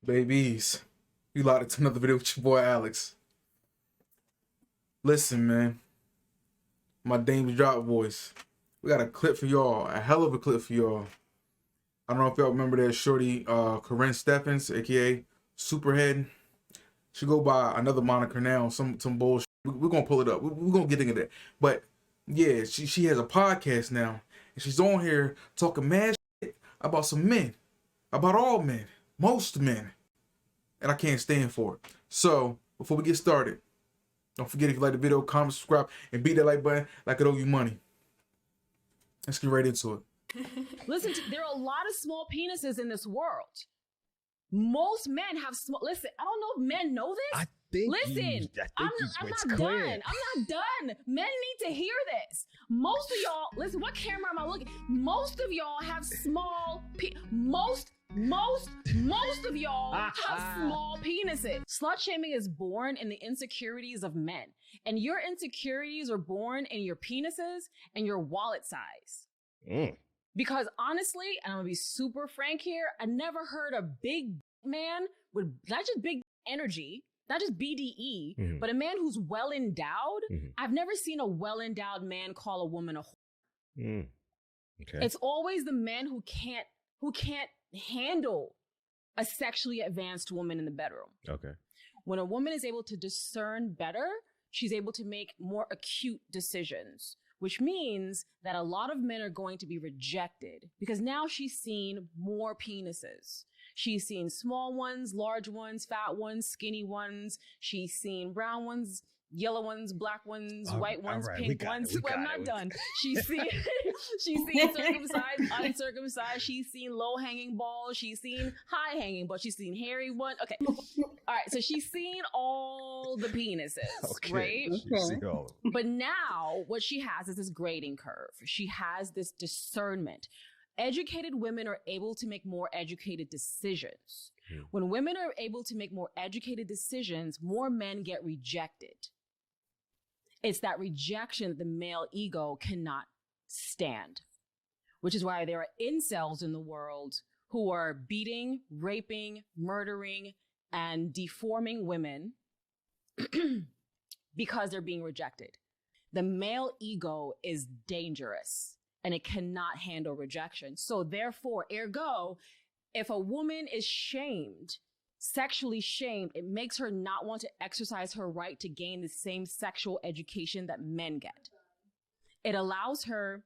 Babies, you locked into another video with your boy Alex. Listen, man, my Dames Drop voice. We got a clip for y'all, a hell of a clip for y'all. I don't know if y'all remember that shorty, Karrine Steffans AKA Superhead. She go by another moniker now, some bullshit. We're gonna pull it up. We're gonna get into that. But yeah, she has a podcast now, and she's on here talking mad shit about some men, about all men, most men, and I can't stand for it. So before we get started, don't forget, if you like the video, comment, subscribe, and beat that like button like it owe you money. Let's get right into it. Listen, there are a lot of small penises in this world. Most men have small. Listen, I don't know if men know this. I think Listen, I'm not done. I'm not done. Men need to hear this. Most of y'all, listen, what camera am I looking? Most of y'all have small. Most of y'all have small penises. Slut shaming is born in the insecurities of men, and your insecurities are born in your penises and your wallet size. Because honestly, and I'm gonna be super frank here, I never heard a big man with not just big energy, not just BDE, but a man who's well endowed. I've never seen a well endowed man call a woman a whore. Okay. It's always the men who can't handle a sexually advanced woman in the bedroom. Okay. When a woman is able to discern better, she's able to make more acute decisions, which means that a lot of men are going to be rejected because now she's seen more penises. She's seen small ones, large ones, fat ones, skinny ones. She's seen brown ones, yellow ones, black ones, white ones, pink ones. Well, I'm not done. She's seen circumcised, uncircumcised. She's seen low-hanging balls. She's seen high-hanging balls. She's seen hairy ones. Okay. All right. So she's seen all the penises, right? Okay. But now what she has is this grading curve. She has this discernment. Educated women are able to make more educated decisions. When women are able to make more educated decisions, more men get rejected. It's that rejection that the male ego cannot stand, which is why there are incels in the world who are beating, raping, murdering, and deforming women because they're being rejected. The male ego is dangerous and it cannot handle rejection. So therefore, ergo, if a woman is shamed, sexually shamed, it makes her not want to exercise her right to gain the same sexual education that men get. It allows her,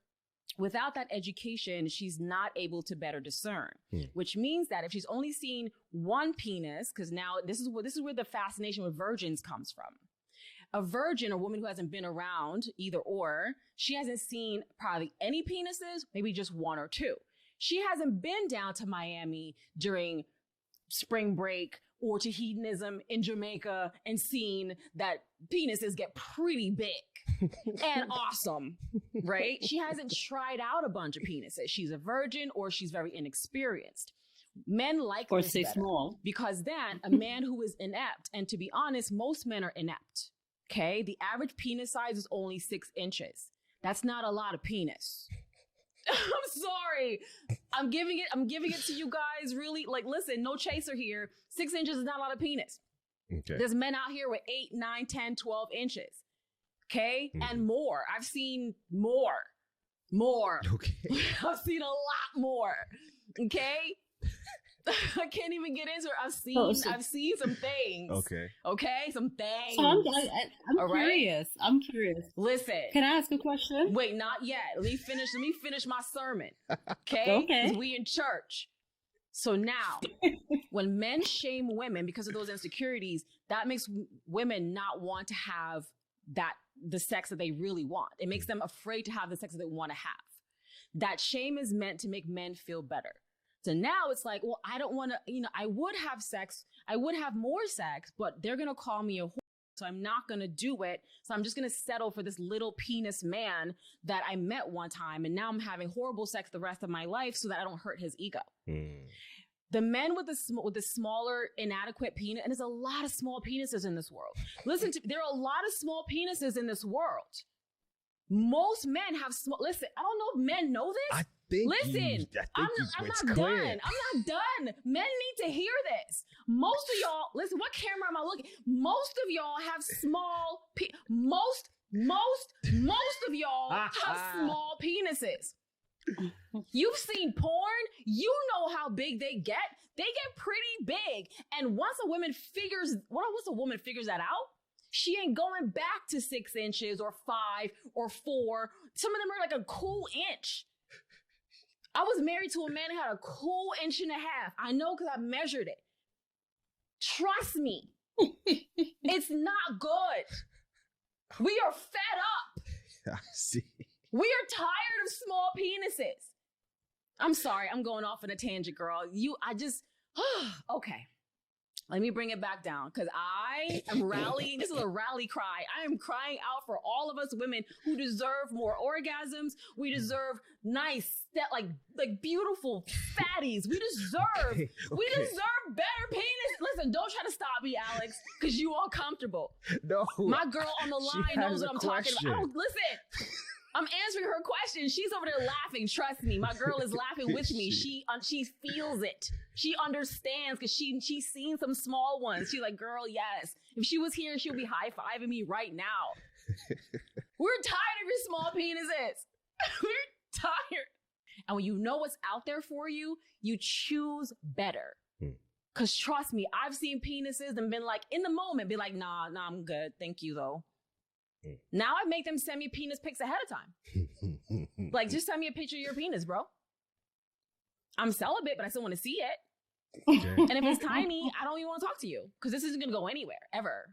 without that education, she's not able to better discern, which means that if she's only seen one penis, because now this is where the fascination with virgins comes from. A virgin, a woman who hasn't been around either or, she hasn't seen probably any penises, maybe just one or two. She hasn't been down to Miami during spring break or to hedonism in Jamaica and seen that penises get pretty big and awesome, right? She hasn't tried out a bunch of penises. She's a virgin or she's very inexperienced. Men like or this say better small, because then a man who is inept, and to be honest, most men are inept. Okay, the average penis size is only 6 inches. That's not a lot of penis. I'm sorry. I'm giving it to you guys really. Like, listen, no chaser here. 6 inches is not a lot of penis. Okay. There's men out here with 8, 9, 10, 12 inches. Okay. And more. I've seen more. Okay. I've seen a lot more. Okay. I can't even get into it. I've seen some things. Okay. Some things. So I'm all curious. Right? I'm curious. Listen. Can I ask a question? Wait, not yet. Let me finish my sermon. Okay? Okay. 'Cause we in church. So now, when men shame women because of those insecurities, that makes women not want to have the sex that they really want. It makes them afraid to have the sex that they want to have. That shame is meant to make men feel better. So now it's like, well, I don't want to, I would have sex. I would have more sex, but they're going to call me a whore. So I'm not going to do it. So I'm just going to settle for this little penis man that I met one time. And now I'm having horrible sex the rest of my life so that I don't hurt his ego. The men with the smaller, inadequate penis, and there's a lot of small penises in this world. Listen, there are a lot of small penises in this world. Most men have small. Listen, I don't know if men know this. Listen, I'm not done. I'm not done. Men need to hear this. Most of y'all, listen, what camera am I looking? Most of y'all have small, most of y'all have small penises. You've seen porn. You know how big they get. They get pretty big. And once a woman figures that out, she ain't going back to 6 inches or 5 or 4. Some of them are like a cool inch. I was married to a man who had a cool 1.5 inches. I know because I measured it. Trust me. It's not good. We are fed up. I see. We are tired of small penises. I'm sorry. I'm going off on a tangent, girl. Okay. Let me bring it back down because I am rallying. This is a rally cry. I am crying out for all of us women who deserve more orgasms. We deserve nice, like beautiful fatties. We deserve better penis. Listen, don't try to stop me, Alex, because you uncomfortable. No. My girl on the line knows what I'm talking about. Listen. I'm answering her question. She's over there laughing. Trust me. My girl is laughing with me. She feels it. She understands because she's seen some small ones. She's like, girl, yes. If she was here, she would be high-fiving me right now. We're tired of your small penises. We're tired. And when you know what's out there for you, you choose better. Because trust me, I've seen penises and been like, in the moment, be like, nah, I'm good. Thank you, though. Now I make them send me penis pics ahead of time. Like, just send me a picture of your penis, bro. I'm celibate, but I still want to see it. Okay. And if it's tiny, I don't even want to talk to you because this isn't going to go anywhere, ever.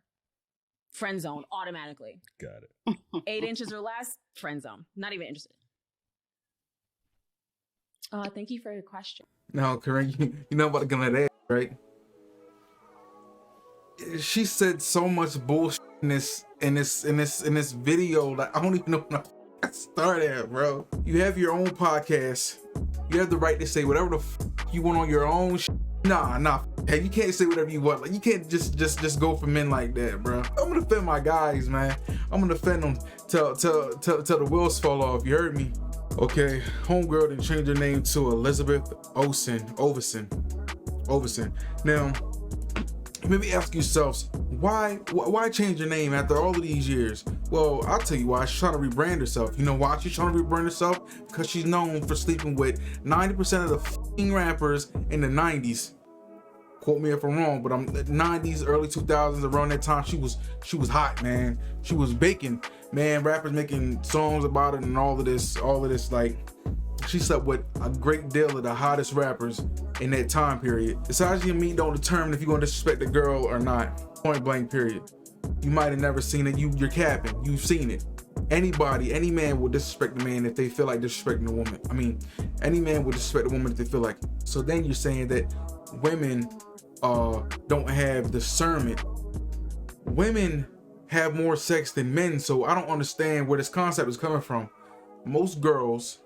Friend zone, automatically. Got it. 8 inches or less, friend zone. Not even interested. Thank you for your question. Now, Karrine, you know about the ass, right? She said so much bullshit in this video that I don't even know when I started at, bro. You have your own podcast. You have the right to say whatever the you want on your own. Nah. Hey, you can't say whatever you want. Like, you can't just go for men like that, bro. I'm gonna defend my guys, man. I'm gonna defend them till the wheels fall off. You heard me? Okay, homegirl didn't change her name to Elisabeth Ovesen. Now, maybe ask yourselves, why change your name after all of these years? Well, I'll tell you why. She's trying to rebrand herself. You know why she's trying to rebrand herself? Because she's known for sleeping with 90% of the f***ing rappers in the 90s. Quote me if I'm wrong, but I'm 90s, early 2000s, around that time, she was hot, man. She was baking, man. Rappers making songs about it and all of this, like, she slept with a great deal of the hottest rappers in that time period. The size of your meat don't determine if you're gonna disrespect a girl or not. Point blank, period. You might have never seen it. You're capping. You've seen it. Any man will disrespect a man if they feel like disrespecting a woman. I mean, any man will disrespect a woman if they feel like it. So then you're saying that women don't have discernment. Women have more sex than men, so I don't understand where this concept is coming from. Most girls,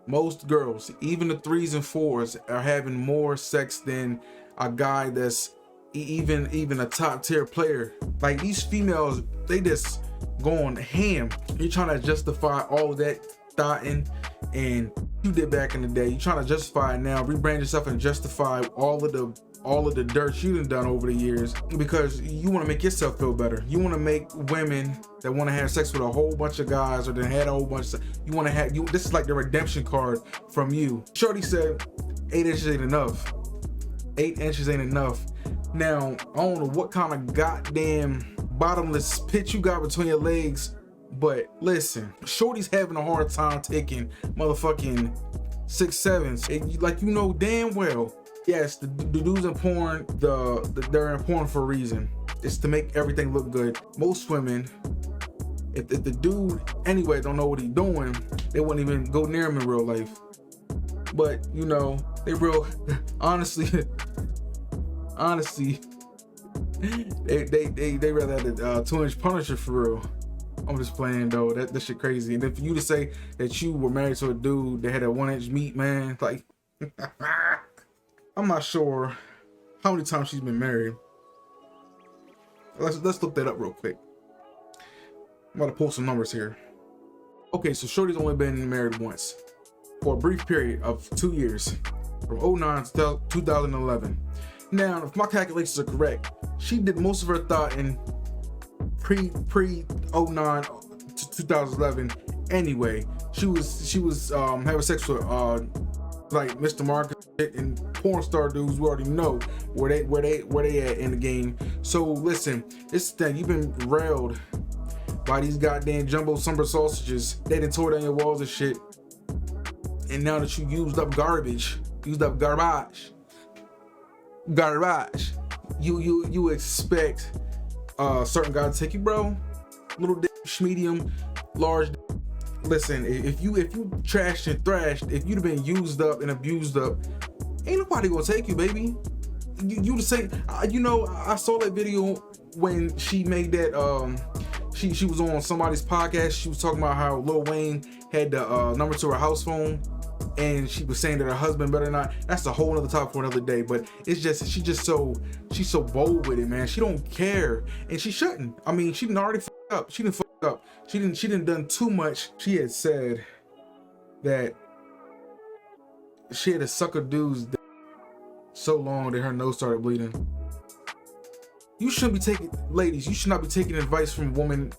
even the 3s and 4s, are having more sex than a guy that's even a top tier player. Like, these females, they just going ham. You're trying to justify all of that thoughting and you did back in the day. You're trying to justify it now, rebrand yourself and justify all of the dirt you done over the years because you want to make yourself feel better. You want to make women that want to have sex with a whole bunch of guys or that had a whole bunch of, this is like the redemption card from you. Shorty said 8 inches ain't enough. 8 inches ain't enough. Now, I don't know what kind of goddamn bottomless pit you got between your legs, but listen, Shorty's having a hard time taking motherfucking 6'7s. Like, you know damn well. Yes, the dudes in porn, they're in porn for a reason. It's to make everything look good. Most women, if the dude anyway don't know what he's doing, they wouldn't even go near him in real life. But you know, they real honestly, they rather have the 2-inch Punisher for real. I'm just playing though. That shit crazy. And if you to say that you were married to a dude that had a 1-inch meat, man, like. I'm not sure how many times she's been married. Let's look that up real quick. I'm about to pull some numbers here. Okay, so Shorty's only been married once. for a brief period of 2 years, from 09 to 2011. Now, if my calculations are correct, she did most of her thought in pre 09 to 2011. Anyway, she was having sex with like Mr. Marcus and porn star dudes. We already know where they at in the game. So listen, it's that you've been railed by these goddamn jumbo summer sausages. They done tore down your walls and shit. And now that you used up garbage, you expect certain guy to take you, bro. Little dick, medium, large dick. Listen, if you trashed and thrashed, if you'd have been used up and abused up, ain't nobody gonna take you, baby. You the same. You know, I saw that video when she made that. She was on somebody's podcast. She was talking about how Lil Wayne had the number to her house phone, and she was saying that her husband better not. That's a whole other topic for another day. But it's just she's so bold with it, man. She don't care, and she shouldn't. I mean, she didn't already fuck up. She didn't fuck up. She didn't done too much. She had said that she had to suck a dude's dick so long that her nose started bleeding. You shouldn't be taking, ladies, you should not be taking advice from a woman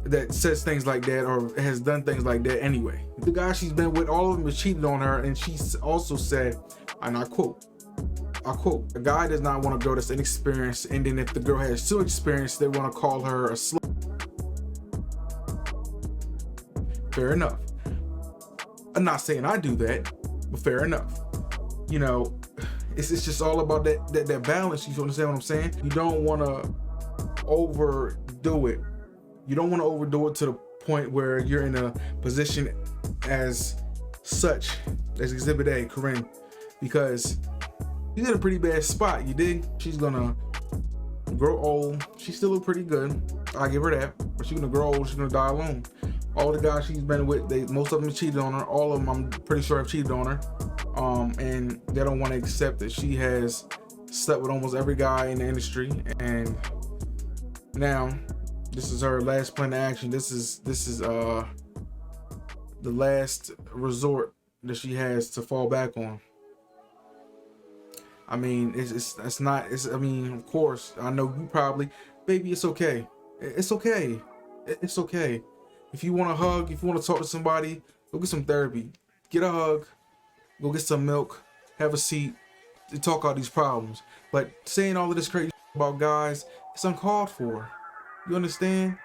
that says things like that or has done things like that anyway. The guy she's been with, all of them has cheated on her, and she also said, and I quote, a guy does not want a girl that's inexperienced, and then if the girl has too experience, they want to call her a slut. Fair enough. I'm not saying I do that, but fair enough. You know, it's just all about that balance. You understand what I'm saying? You don't want to overdo it. You don't want to overdo it to the point where you're in a position as such as Exhibit A, Karrine, because she's in a pretty bad spot. You dig? She's gonna grow old. She still look pretty good. I give her that. But she's gonna grow old. She's gonna die alone. All the guys she's been with, most of them cheated on her. All of them, I'm pretty sure, have cheated on her. And they don't want to accept that she has slept with almost every guy in the industry. And now, this is her last plan of action. This is the last resort that she has to fall back on. I mean, it's not. I mean, of course, I know you probably, baby. It's okay. It's okay. It's okay. If you want a hug, if you want to talk to somebody, go get some therapy. Get a hug. Go get some milk. Have a seat. To talk out these problems. But saying all of this crazy about guys, it's uncalled for. You understand?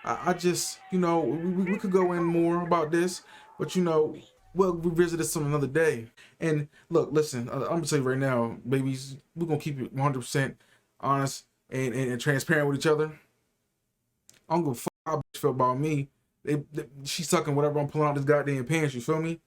I just, you know, we could go in more about this, but you know, we'll revisit this on another day. And look, listen, I'm gonna tell you right now, babies, we're gonna keep it 100% honest and transparent with each other. I don't give a fuck how bitch feel about me. She's sucking whatever I'm pulling out this goddamn pants, you feel me?